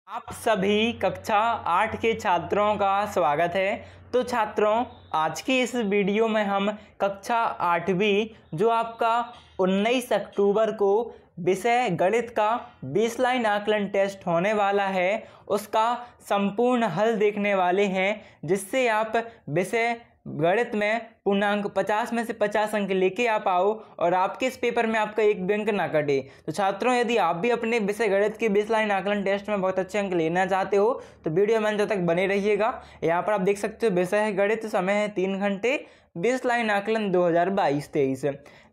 आप सभी कक्षा 8 के छात्रों का स्वागत है। तो छात्रों, आज की इस वीडियो में हम कक्षा 8वीं जो आपका 19 अक्टूबर को विषय गणित का बेसलाइन आकलन टेस्ट होने वाला है, उसका संपूर्ण हल देखने वाले हैं, जिससे आप विषय गणित में पूर्णांक 50 में से 50 अंक लेके आ पाओ और आपके इस पेपर में आपका एक भी अंक ना कटे। तो छात्रों, यदि आप भी अपने विषय गणित के बेसलाइन आकलन टेस्ट में बहुत अच्छे अंक लेना चाहते हो तो वीडियो में अंत तक बने रहिएगा। यहाँ पर आप देख सकते हो विषय है गणित, समय है 3 घंटे, बेसलाइन आकलन 2022-23।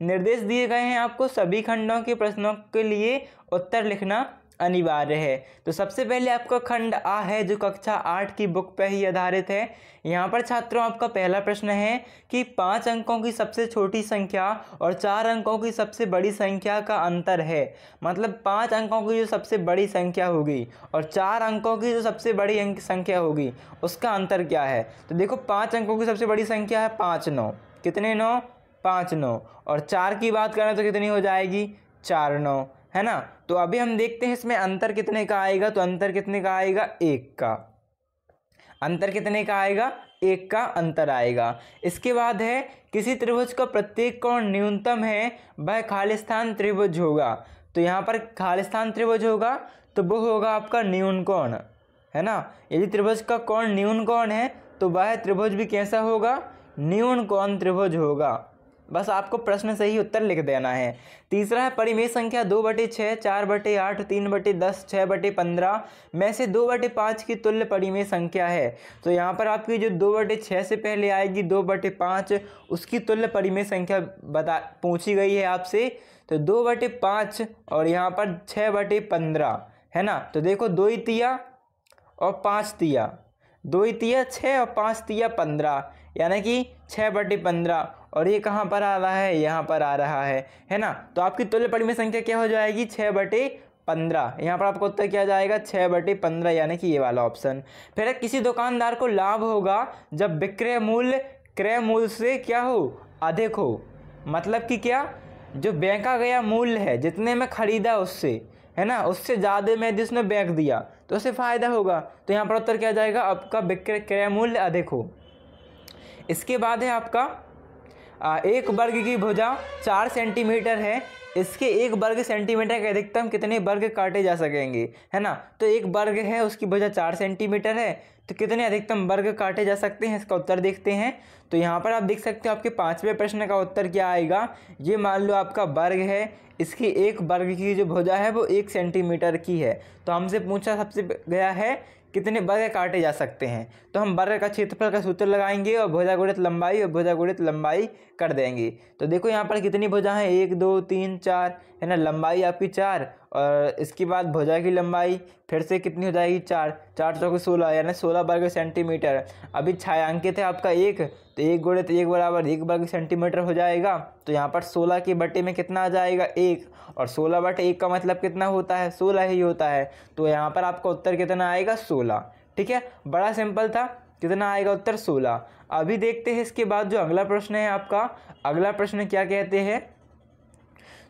निर्देश दिए गए हैं आपको सभी खंडों के प्रश्नों के लिए उत्तर लिखना अनिवार्य है। तो सबसे पहले आपका खंड आ है जो कक्षा 8 की बुक पर ही आधारित है। यहाँ पर छात्रों आपका पहला प्रश्न है कि 5 अंकों की सबसे छोटी संख्या और 4 अंकों की सबसे बड़ी संख्या का अंतर है। मतलब 5 अंकों की जो सबसे बड़ी संख्या होगी और 4 अंकों की जो सबसे बड़ी अंक संख्या होगी उसका अंतर क्या है। तो देखो, 5 अंकों की सबसे बड़ी संख्या है 5 9। कितने 9? 5 9। और 4 की बात करें तो कितनी हो जाएगी? 4 9, है ना। तो अभी हम देखते हैं इसमें अंतर कितने का आएगा। तो अंतर कितने का आएगा? 1 का। अंतर कितने का आएगा? 1 का अंतर आएगा। इसके बाद है किसी त्रिभुज का प्रत्येक कोण न्यूनतम है वह खालिस्तान त्रिभुज होगा। तो यहाँ पर खालिस्तान त्रिभुज होगा तो वो होगा आपका न्यून कोण, है ना। यदि त्रिभुज का कोण न्यून कोण है तो वह त्रिभुज भी कैसा होगा? न्यून कोण त्रिभुज होगा। बस आपको प्रश्न सही उत्तर लिख देना है। तीसरा है परिमेय संख्या 2/6, 4/8, 3/10, 6/15 में से 2/5 की तुल्य परिमेय संख्या है। तो यहाँ पर आपकी जो 2/6 से पहले आएगी 2/5, उसकी तुल्य परिमेय संख्या पूछी गई है आपसे। तो 2/5 और यहाँ पर 6/15, है ना। तो देखो 2 तिया और 5 तिया, 2 तिया 6 और 5 तिया 15, यानी कि 6/15। और ये कहाँ पर आ रहा है? यहाँ पर आ रहा है ना। तो आपकी तुल्य परिमेय संख्या क्या हो जाएगी? 6/15। यहाँ पर आपको उत्तर क्या जाएगा? 6/15, यानी कि ये वाला ऑप्शन। फिर किसी दुकानदार को लाभ होगा जब विक्रय मूल्य क्रय मूल्य से क्या हो? अधिक हो। मतलब कि क्या? जो बेचा गया मूल्य है, जितने में खरीदा उससे, है ना, उससे ज़्यादा में जिसने बेच दिया तो उसे फ़ायदा होगा। तो यहाँ पर उत्तर क्या जाएगा? आपका विक्रय क्रय मूल्य अधिक हो। इसके बाद है आपका 1 वर्ग की भुजा 4 सेंटीमीटर है, इसके 1 वर्ग सेंटीमीटर के अधिकतम कितने वर्ग काटे जा सकेंगे, है ना। तो 1 वर्ग है, उसकी भुजा 4 सेंटीमीटर है, तो कितने अधिकतम वर्ग काटे जा सकते हैं, इसका उत्तर देखते हैं। तो यहाँ पर आप देख सकते हो आपके 5वें प्रश्न का उत्तर क्या आएगा। ये मान लो आपका वर्ग है, इसकी 1 वर्ग की जो भुजा है वो 1 सेंटीमीटर की है। तो हमसे पूछा सबसे गया है कितने वर्ग काटे जा सकते हैं। तो हम वर्ग का क्षेत्रफल का सूत्र लगाएंगे और भुजा गुणित लंबाई और भुजा गुणित लंबाई कर देंगे। तो देखो यहाँ पर कितनी भुजा है? 1 2 3 4, है ना। लंबाई आपकी 4 और इसके बाद भुजा की लंबाई फिर से कितनी हो जाएगी? 4 4 चौके 16, यानी 16 वर्ग सेंटीमीटर। अभी छायांकित है आपका 1, तो 1 गुणित 1 बराबर 1 वर्ग सेंटीमीटर हो जाएगा। तो यहाँ पर 16 के बटे में कितना आ जाएगा? 1, और 16/1 का मतलब कितना होता है? 16 ही होता है। तो यहाँ पर आपका उत्तर कितना आएगा? 16। ठीक है, बड़ा सिंपल था। कितना आएगा उत्तर? 16। अभी देखते हैं इसके बाद जो अगला प्रश्न है आपका। अगला प्रश्न क्या कहते हैं?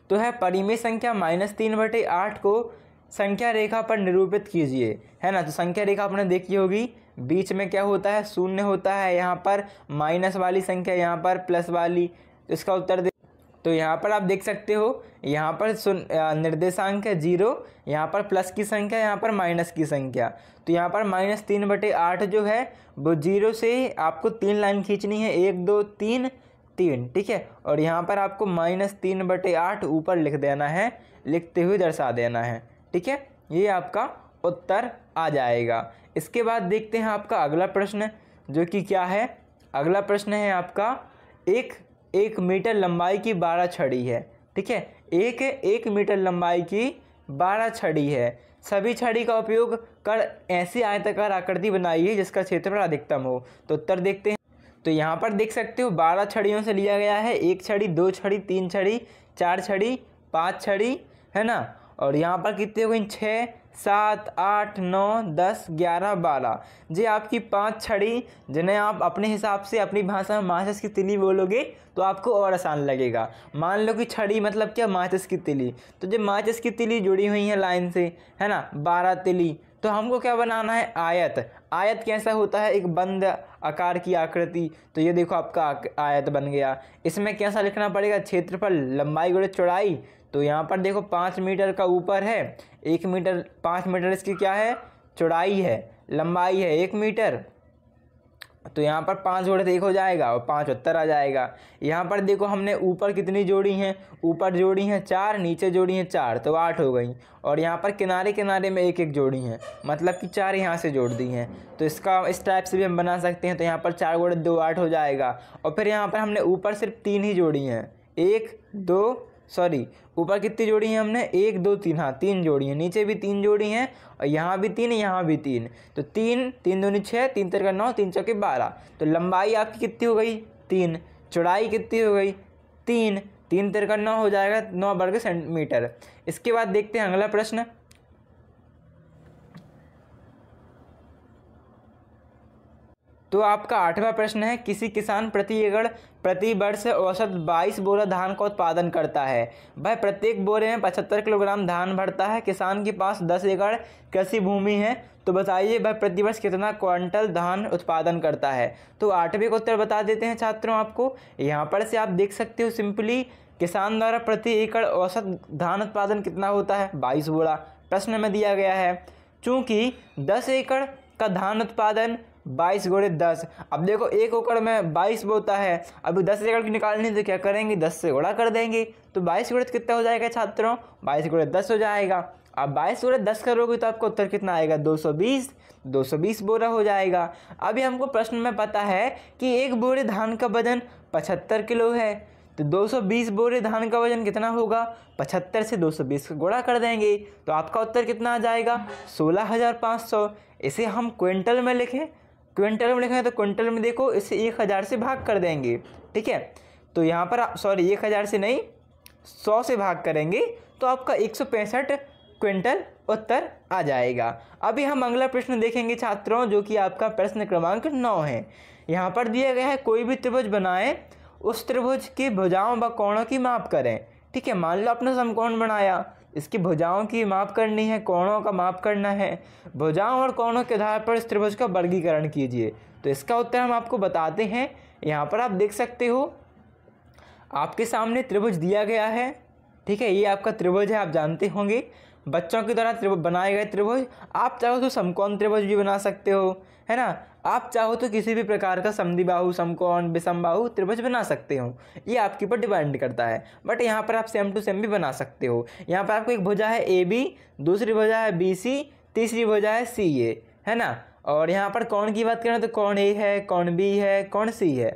तो है परिमेय संख्या -3/8 को संख्या रेखा पर निरूपित कीजिए, है ना। तो संख्या रेखा आपने देखी होगी, बीच में क्या होता है? शून्य होता है। यहाँ पर माइनस वाली संख्या, यहाँ पर प्लस वाली। तो इसका उत्तर तो यहाँ पर आप देख सकते हो, यहाँ पर निर्देशांक है 0, यहाँ पर प्लस की संख्या, यहाँ पर माइनस की संख्या। तो यहाँ पर -3/8 जो है वो 0 से आपको 3 लाइन खींचनी है, 1 2 3 3, ठीक है। और यहाँ पर आपको -3/8 ऊपर लिख देना है, लिखते हुए दर्शा देना है, ठीक है। ये आपका उत्तर आ जाएगा। इसके बाद देखते हैं आपका अगला प्रश्न, जो कि क्या है। अगला प्रश्न है आपका 1 मीटर लंबाई की 12 छड़ी है, ठीक है। 1 मीटर लंबाई की 12 छड़ी है। सभी छड़ी का उपयोग कर ऐसी आयताकार आकृति बनाई है जिसका क्षेत्रफल अधिकतम हो। तो उत्तर देखते हैं। तो यहाँ पर देख सकते हो 12 छड़ियों से लिया गया है। 1 छड़ी, 2 छड़ी, 3 छड़ी, 4 छड़ी, 5 छड़ी, है ना। और यहाँ पर कितने हो गई? 6 7 8 9 10 11 12। जी आपकी 5 छड़ी, जिन्हें आप अपने हिसाब से अपनी भाषा में माचिस की तिली बोलोगे तो आपको और आसान लगेगा। मान लो कि छड़ी मतलब क्या? माचिस की तिली। तो जब माचिस की तिली जुड़ी हुई है लाइन से, है ना, 12 तिली, तो हमको क्या बनाना है, आयत। आयत कैसा होता है, एक बंद आकार की आकृति। तो ये देखो आपका आयत बन गया। इसमें कैसा लिखना पड़ेगा, क्षेत्रफल लंबाई गुणे चौड़ाई। तो यहाँ पर देखो 5 मीटर का ऊपर है, 1 मीटर, 5 मीटर इसकी क्या है, चौड़ाई है, लंबाई है 1 मीटर। तो यहाँ पर 5 जोड़े तो 1 हो जाएगा और 5 उत्तर आ जाएगा। यहाँ पर देखो हमने ऊपर कितनी जोड़ी हैं, ऊपर जोड़ी हैं 4, नीचे जोड़ी हैं 4, तो 8 हो गई। और यहाँ पर किनारे किनारे में 1 1 जोड़ी हैं, मतलब कि 4 यहाँ से जोड़ दी हैं। तो इसका इस टाइप से भी हम बना सकते हैं। तो यहाँ पर 4 गुणे 2 8 हो जाएगा। और फिर यहाँ पर हमने ऊपर सिर्फ 3 ही जोड़ी हैं, 1 2 सॉरी ऊपर कितनी जोड़ी हैं हमने, 1 2 3, हाँ 3 जोड़ी हैं। नीचे भी 3 जोड़ी हैं और यहाँ भी 3, यहाँ भी 3। तो 3 3 दूनी 6, 3 तिरका 9, 3 चौके 12। तो लंबाई आपकी कितनी हो गई, 3। चौड़ाई कितनी हो गई, 3। 3 तिरका 9 हो जाएगा 9 वर्ग सेंटीमीटर। इसके बाद देखते हैं अगला प्रश्न। तो आपका 8वां प्रश्न है, किसी किसान प्रति एकड़ प्रति वर्ष औसत 22 बोरा धान का उत्पादन करता है। वह प्रत्येक बोरे में 75 किलोग्राम धान भरता है। किसान के पास 10 एकड़ कृषि भूमि है। तो बताइए वह प्रति वर्ष कितना क्विंटल धान उत्पादन करता है। तो 8वें का उत्तर बता देते हैं छात्रों आपको। यहाँ पर से आप देख सकते हो, सिंपली किसान द्वारा प्रति एकड़ औसत धान उत्पादन कितना होता है, 22 बोरा प्रश्न में दिया गया है। चूँकि 10 एकड़ का धान उत्पादन 22 गुणे 10। अब देखो 1 एकड़ में 22 बोता है, अभी 10 एकड़ की निकालनी तो क्या करेंगे, 10 से गुणा कर देंगे। तो 22 गुणे कितना हो जाएगा छात्रों, 22 गुणे 10 हो जाएगा। अब 22 गुणे 10 करोगे तो आपका उत्तर कितना आएगा, 220 बोरा हो जाएगा। अभी हमको प्रश्न में पता है कि एक बोरे धान का वजन 75 किलो है। तो 220 बोरे धान का वजन कितना होगा, 75 से 220 गुणा कर देंगे। तो आपका उत्तर कितना आ जाएगा, 16,500। इसे हम क्विंटल में लिखें, क्विंटल में लिखें तो क्विंटल में देखो इसे 1000 से भाग कर देंगे, ठीक है। तो यहाँ पर सॉरी 1000 से नहीं 100 से भाग करेंगे तो आपका 165 क्विंटल उत्तर आ जाएगा। अभी हम अगला प्रश्न देखेंगे छात्रों, जो कि आपका प्रश्न क्रमांक 9 है। यहाँ पर दिया गया है, कोई भी त्रिभुज बनाएं, उस त्रिभुज की भुजाओं व कोणों की माप करें। ठीक है, मान लो आपने समकोण बनाया, इसकी भुजाओं की माप करनी है, कोणों का माप करना है। भुजाओं और कोणों के आधार पर इस त्रिभुज का वर्गीकरण कीजिए। तो इसका उत्तर हम आपको बताते हैं। यहाँ पर आप देख सकते हो, आपके सामने त्रिभुज दिया गया है, ठीक है। ये आपका त्रिभुज है, आप जानते होंगे बच्चों की द्वारा बनाए गए त्रिभुज। आप चाहो तो समकोण त्रिभुज भी बना सकते हो, है ना। आप चाहो तो किसी भी प्रकार का समद्विबाहु, समकोण, विषमबाहु त्रिभुज बना सकते हो, ये आपके ऊपर डिपेंड करता है। बट यहाँ पर आप सेम टू सेम भी बना सकते हो। यहाँ पर आपको एक भुजा है AB, दूसरी भुजा है BC, तीसरी भुजा है CA, है ना। और यहाँ पर कोण की बात करें तो कोण A है, कोण B है, कोण C है।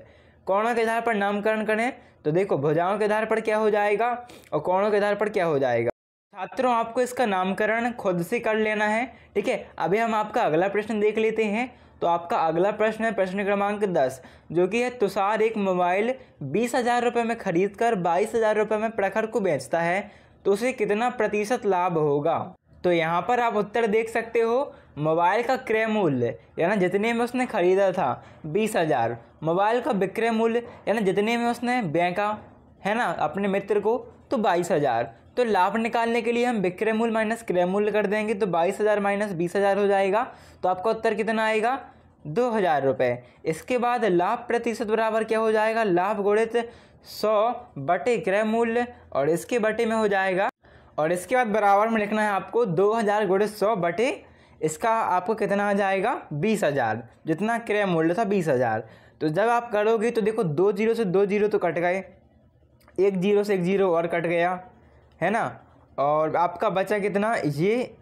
कोणों के आधार पर नामकरण करें तो देखो भुजाओं के आधार पर क्या हो जाएगा और कोणों के आधार पर क्या हो जाएगा। छात्रों आपको इसका नामकरण खुद से कर लेना है, ठीक है। अभी हम आपका अगला प्रश्न देख लेते हैं। तो आपका अगला प्रश्न है प्रश्न क्रमांक 10, जो कि है, तुषार एक मोबाइल 20,000 रुपये में खरीद कर 22,000 रुपये में प्रखर को बेचता है, तो उसे कितना प्रतिशत लाभ होगा। तो यहाँ पर आप उत्तर देख सकते हो, मोबाइल का क्रय मूल्य यानी जितने में उसने खरीदा था 20,000, मोबाइल का विक्रय मूल्य यानी जितने में उसने बेचा, है ना, अपने मित्र को, तो 22,000। तो लाभ निकालने के लिए हम विक्रय मूल्य माइनस क्रय मूल्य कर देंगे, तो 22,000 माइनस 20,000 हो जाएगा। तो आपका उत्तर कितना आएगा, 2,000 रुपये। इसके बाद लाभ प्रतिशत बराबर क्या हो जाएगा, लाभ गुणित 100 बटे क्रय मूल्य, और इसके बटे में हो जाएगा, और इसके बाद बराबर में लिखना है आपको 2,000 गुणित 100 बटे इसका आपको कितना आ जाएगा, 20,000, जितना क्रय मूल्य था 20,000। तो जब आप करोगे तो देखो 2 जीरो से 2 जीरो तो कट गए, 1 जीरो से 1 जीरो और कट गया, है ना। और आपका बचा कितना, ये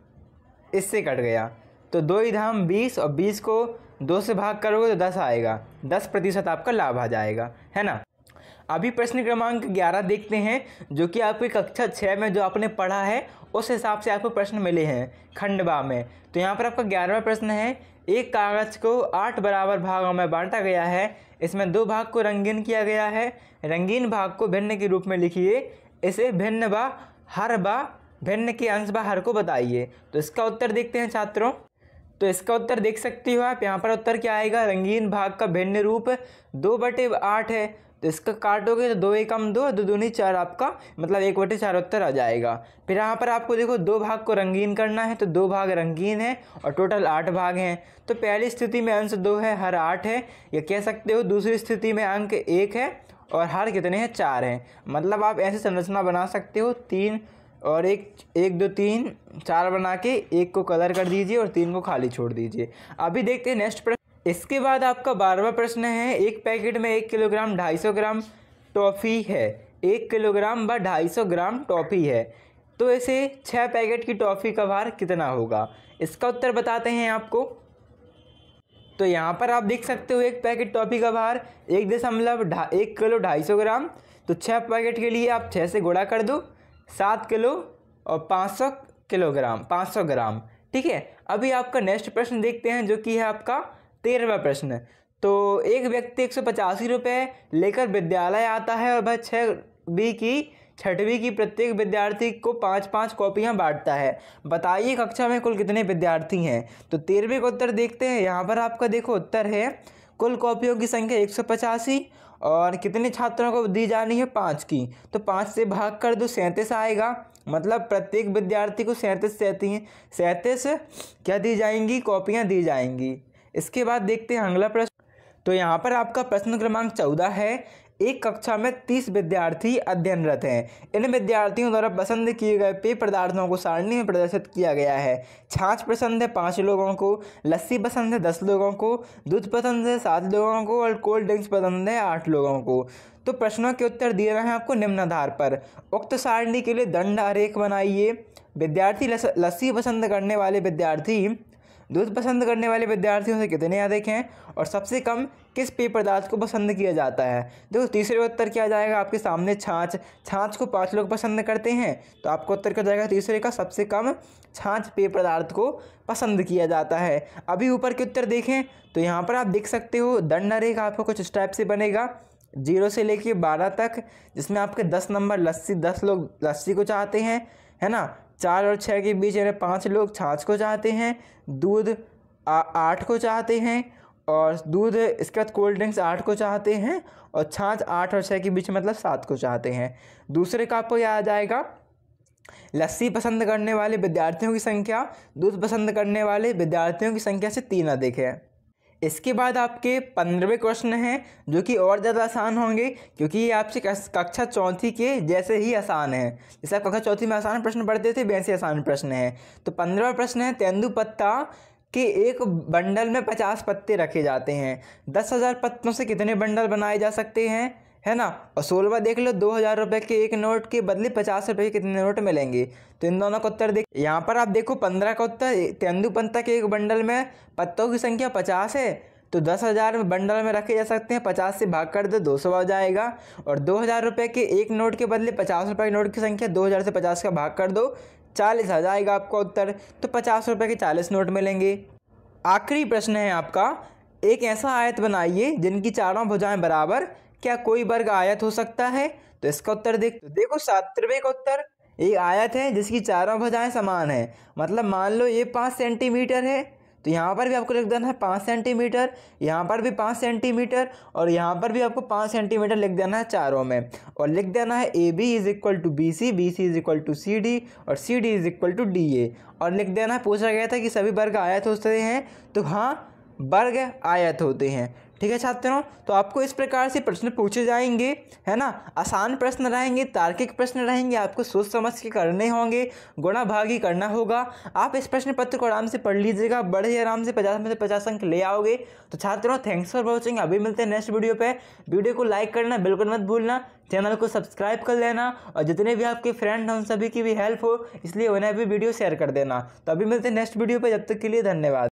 इससे कट गया, तो 2 ही धाम 20, और 20 को 2 से भाग करोगे तो 10 आएगा, 10% आपका लाभ आ जाएगा, है ना। अभी प्रश्न क्रमांक 11 देखते हैं, जो कि आपकी कक्षा 6 में जो आपने पढ़ा है उस हिसाब से आपको प्रश्न मिले हैं खंडवा में। तो यहाँ पर आपका 11वां प्रश्न है, एक कागज को 8 बराबर भागों में बांटा गया है, इसमें 2 भाग को रंगीन किया गया है, रंगीन भाग को भिन्न के रूप में लिखिए, इसे भिन्न व हर व भिन्न के अंश व हर को बताइए। तो इसका उत्तर देखते हैं छात्रों। तो इसका उत्तर देख सकते हो आप, यहाँ पर उत्तर क्या आएगा, रंगीन भाग का भिन्न रूप 2/8 है, तो इसका काटोगे तो 2 एकम 2, 2 दूनी 4 आपका मतलब 1/4 उत्तर आ जाएगा। फिर यहाँ पर आपको देखो 2 भाग को रंगीन करना है, तो 2 भाग रंगीन है और टोटल 8 भाग हैं। तो पहली स्थिति में अंश 2 है, हर 8 है, या कह सकते हो दूसरी स्थिति में अंक 1 है और हर कितने हैं 4 हैं। मतलब आप ऐसी संरचना बना सकते हो 3 और 1 2 3 4 बना के 1 को कलर कर दीजिए और 3 को खाली छोड़ दीजिए। अभी देखते हैं नेक्स्ट प्रश्न। इसके बाद आपका 12वां प्रश्न है, एक पैकेट में 1 किलोग्राम 250 ग्राम टॉफ़ी है। 1 किलोग्राम व 250 ग्राम टॉफ़ी है, तो ऐसे 6 पैकेट की टॉफ़ी का भार कितना होगा? इसका उत्तर बताते हैं आपको। तो यहाँ पर आप देख सकते हो एक पैकेट टॉफ़ी का भार 1 किलो 250 ग्राम। तो 6 पैकेट के लिए आप 6 से गुणा कर दो, 7 किलो और 500 ग्राम। ठीक है, अभी आपका नेक्स्ट प्रश्न देखते हैं जो कि है आपका 13वां प्रश्न। तो एक व्यक्ति 185 रुपये लेकर विद्यालय आता है और वह 6वीं की प्रत्येक विद्यार्थी को 5-5 कॉपियां बांटता है। बताइए कक्षा में कुल कितने विद्यार्थी हैं? तो 13वें का उत्तर देखते हैं। यहाँ पर आपका देखो उत्तर है कुल कॉपियों की संख्या 185 और कितने छात्रों को दी जानी है 5 की, तो 5 से भाग कर दो 37 आएगा। मतलब प्रत्येक विद्यार्थी को 37 क्या दी जाएंगी? कॉपियाँ दी जाएंगी। इसके बाद देखते हैं अगला प्रश्न। तो यहाँ पर आपका प्रश्न क्रमांक 14 है, एक कक्षा में 30 विद्यार्थी अध्ययनरत हैं। इन विद्यार्थियों द्वारा पसंद किए गए पेय पदार्थों को सारणी में प्रदर्शित किया गया है। छाछ पसंद है 5 लोगों को, लस्सी पसंद है 10 लोगों को, दूध पसंद है 7 लोगों को और कोल्ड ड्रिंक्स पसंद है 8 लोगों को। तो प्रश्नों के उत्तर दिए गए हैं आपको निम्न आधार पर। उक्त सारणी के लिए दंड आरेख बनाइए। विद्यार्थी लस्सी पसंद करने वाले विद्यार्थी दूध पसंद करने वाले विद्यार्थियों से कितने अधिक हैं और सबसे कम किस पेय पदार्थ को पसंद किया जाता है? देखो तीसरे उत्तर क्या जाएगा आपके सामने, छाछ को 5 लोग पसंद करते हैं, तो आपको उत्तर क्या जाएगा तीसरे का, सबसे कम छाछ पेय पदार्थ को पसंद किया जाता है। अभी ऊपर के उत्तर देखें तो यहाँ पर आप देख सकते हो दंड आरेख आपको कुछ इस टाइप से बनेगा 0 से लेके 12 तक, जिसमें आपके 10 नंबर लस्सी, 10 लोग लस्सी को चाहते हैं, है ना। 4 और 6 के बीच 5 लोग छाछ को चाहते हैं, दूध 8 को चाहते हैं और दूध इसके बाद कोल्ड ड्रिंक्स 8 को चाहते हैं और छाछ 8 और 6 के बीच मतलब 7 को चाहते हैं। दूसरे का आपको यह आ जाएगा लस्सी पसंद करने वाले विद्यार्थियों की संख्या दूध पसंद करने वाले विद्यार्थियों की संख्या से 3 अधिक है। इसके बाद आपके 15वें क्वेश्चन हैं जो कि और ज़्यादा आसान होंगे क्योंकि ये आपसे कक्षा 4 के जैसे ही आसान है। जैसे आप कक्षा 4 में आसान प्रश्न पढ़ते थे वैसे आसान प्रश्न है। तो 15वां प्रश्न है, तेंदुपत्ता के एक बंडल में 50 पत्ते रखे जाते हैं। 10,000 पत्तों से कितने बंडल बनाए जा सकते हैं, है ना। और 16वां देख लो, 2,000 रुपये के एक नोट के बदले 50 रुपये के कितने नोट मिलेंगे। तो इन दोनों का उत्तर देख, यहाँ पर आप देखो 15 का उत्तर, तेंदुपत्ता के एक बंडल में पत्तों की संख्या 50 है तो 10,000 बंडल में रखे जा सकते हैं। 50 से भाग कर दो 200 आ जाएगा। और 2,000 रुपये के एक नोट के बदले 50 रुपये के नोट की संख्या 2,000 से 50 का भाग कर दो 40 आ जाएगा आपका उत्तर। तो 50 रुपये के 40 नोट मिलेंगे। आखिरी प्रश्न है आपका, एक ऐसा आयत बनाइए जिनकी चारों भुजाएं बराबर, क्या कोई वर्ग आयत हो सकता है? तो इसका उत्तर देखो 17वें का उत्तर, एक आयत है जिसकी चारों भुजाएं समान है। मतलब मान लो ये 5 सेंटीमीटर है तो यहाँ पर भी आपको लिख देना है 5 सेंटीमीटर, यहाँ पर भी 5 सेंटीमीटर और यहाँ पर भी आपको 5 सेंटीमीटर लिख देना है चारों में। और लिख देना है AB = BC, BC = CD और CD = DA। और लिख देना है, पूछा गया था कि सभी वर्ग आयत होते हैं, तो हाँ वर्ग आयत होते हैं। ठीक है छात्रों, तो आपको इस प्रकार से प्रश्न पूछे जाएंगे, है ना। आसान प्रश्न रहेंगे, तार्किक प्रश्न रहेंगे, आपको सोच समझ के करने होंगे, गुणा भागी करना होगा। आप इस प्रश्न पत्र को आराम से पढ़ लीजिएगा, बड़े ही आराम से 50 में से 50 अंक ले आओगे। तो छात्रों थैंक्स फॉर वॉचिंग। अभी मिलते हैं नेक्स्ट वीडियो पे। वीडियो को लाइक करना बिल्कुल मत भूलना, चैनल को सब्सक्राइब कर लेना और जितने भी आपके फ्रेंड हैं उन सभी की भी हेल्प हो इसलिए उन्हें भी वीडियो शेयर कर देना। तो अभी मिलते हैं नेक्स्ट वीडियो पे, जब तक के लिए धन्यवाद।